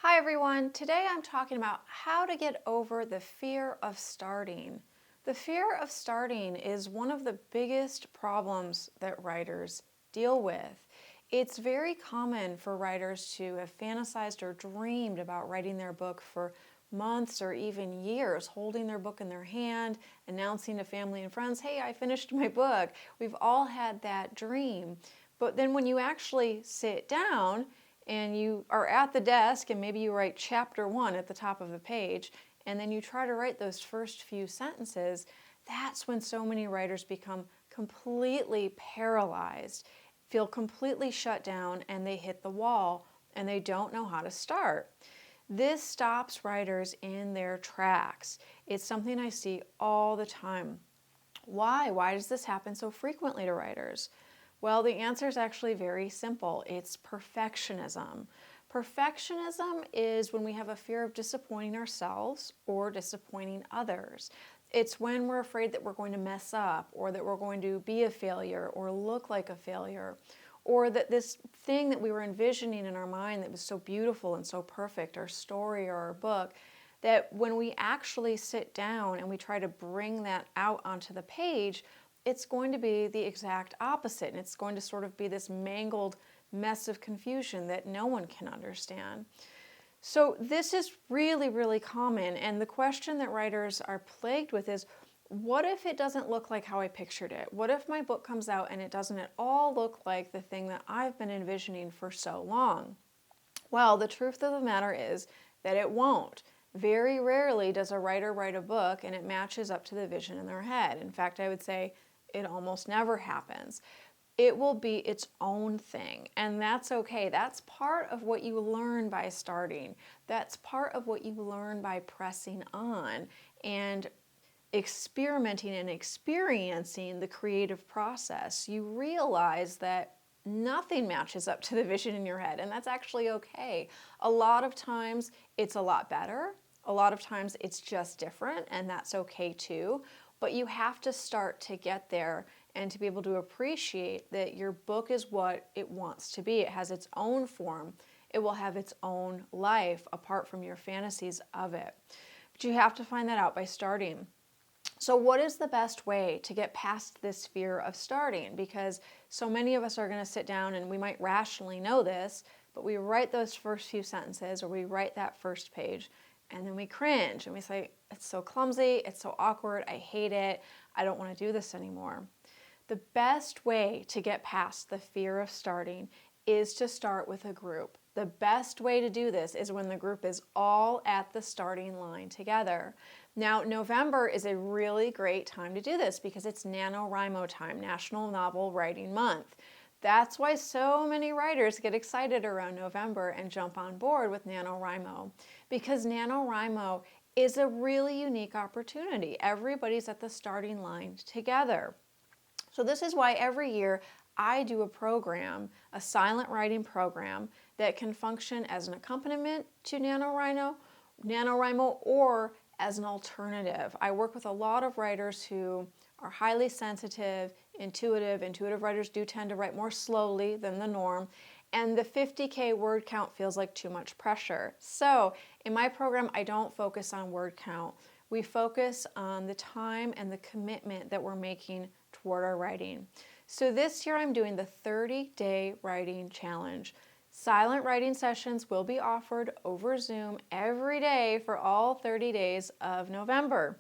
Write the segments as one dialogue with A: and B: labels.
A: Hi everyone, today I'm talking about how to get over the fear of starting. The fear of starting is one of the biggest problems that writers deal with. It's very common for writers to have fantasized or dreamed about writing their book for months or even years, holding their book in their hand, announcing to family and friends, hey, I finished my book. We've all had that dream. But then when you actually sit down and you are at the desk and maybe you write chapter 1 at the top of the page and then you try to write those first few sentences, that's when so many writers become completely paralyzed, feel completely shut down, and they hit the wall and they don't know how to start. This stops writers in their tracks. It's something I see all the time. Why? Why does this happen so frequently to writers? Well, the answer is actually very simple. It's perfectionism. Perfectionism is when we have a fear of disappointing ourselves or disappointing others. It's when we're afraid that we're going to mess up or that we're going to be a failure or look like a failure, or that this thing that we were envisioning in our mind that was so beautiful and so perfect, our story or our book, that when we actually sit down and we try to bring that out onto the page, it's going to be the exact opposite. And it's going to sort of be this mangled mess of confusion that no one can understand. So this is really, really common. And the question that writers are plagued with is, what if it doesn't look like how I pictured it? What if my book comes out and it doesn't at all look like the thing that I've been envisioning for so long? Well, the truth of the matter is that it won't. Very rarely does a writer write a book and it matches up to the vision in their head. In fact, I would say it almost never happens. It will be its own thing, and that's okay. That's part of what you learn by starting. That's part of what you learn by pressing on and experimenting and experiencing the creative process. You realize that nothing matches up to the vision in your head, and that's actually okay. A lot of times it's a lot better. A lot of times it's just different, and that's okay too. But you have to start to get there and to be able to appreciate that your book is what it wants to be. It has its own form. It will have its own life apart from your fantasies of it. But you have to find that out by starting. So what is the best way to get past this fear of starting? Because so many of us are going to sit down and we might rationally know this, but we write those first few sentences or we write that first page and then we cringe and we say, it's so clumsy, it's so awkward, I hate it, I don't want to do this anymore. The best way to get past the fear of starting is to start with a group. The best way to do this is when the group is all at the starting line together. Now, November is a really great time to do this because it's NaNoWriMo time, National Novel Writing Month. That's why so many writers get excited around November and jump on board with NaNoWriMo, because NaNoWriMo is a really unique opportunity. Everybody's at the starting line together. So this is why every year I do a program, a silent writing program that can function as an accompaniment to NaNoWriMo or as an alternative. I work with a lot of writers who are highly sensitive, intuitive. Intuitive writers do tend to write more slowly than the norm, and the 50K word count feels like too much pressure. So in my program, I don't focus on word count. We focus on the time and the commitment that we're making toward our writing. So this year I'm doing the 30-day writing challenge. Silent writing sessions will be offered over Zoom every day for all 30 days of November.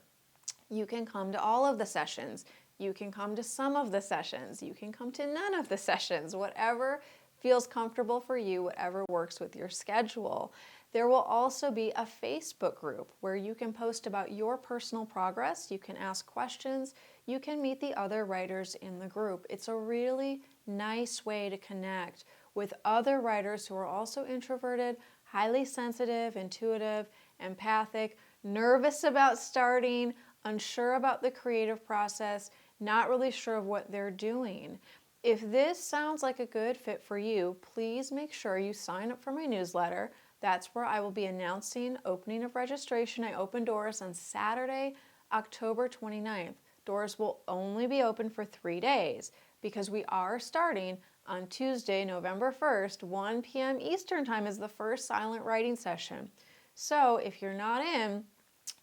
A: You can come to all of the sessions. You can come to some of the sessions. You can come to none of the sessions, whatever feels comfortable for you, whatever works with your schedule. There will also be a Facebook group where you can post about your personal progress. You can ask questions. You can meet the other writers in the group. It's a really nice way to connect with other writers who are also introverted, highly sensitive, intuitive, empathic, nervous about starting, unsure about the creative process, not really sure of what they're doing. If this sounds like a good fit for you, please make sure you sign up for my newsletter. That's where I will be announcing opening of registration. I open doors on Saturday, October 29th. Doors will only be open for 3 days. because we are starting on Tuesday, November 1st, 1 p.m. Eastern Time is the first silent writing session. So if you're not in,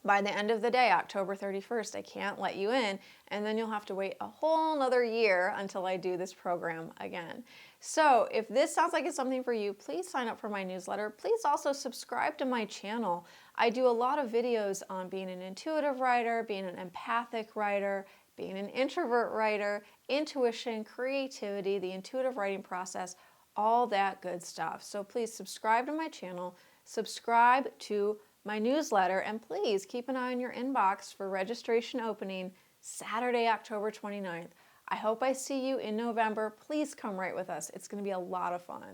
A: by the end of the day, October 31st, I can't let you in, and then you'll have to wait a whole nother year until I do this program again. So if this sounds like it's something for you, please sign up for my newsletter. Please also subscribe to my channel. I do a lot of videos on being an intuitive writer, being an empathic writer, being an introvert writer, intuition, creativity, the intuitive writing process, all that good stuff. So please subscribe to my channel, subscribe to my newsletter, and please keep an eye on your inbox for registration opening Saturday, October 29th. I hope I see you in November. Please come write with us. It's going to be a lot of fun.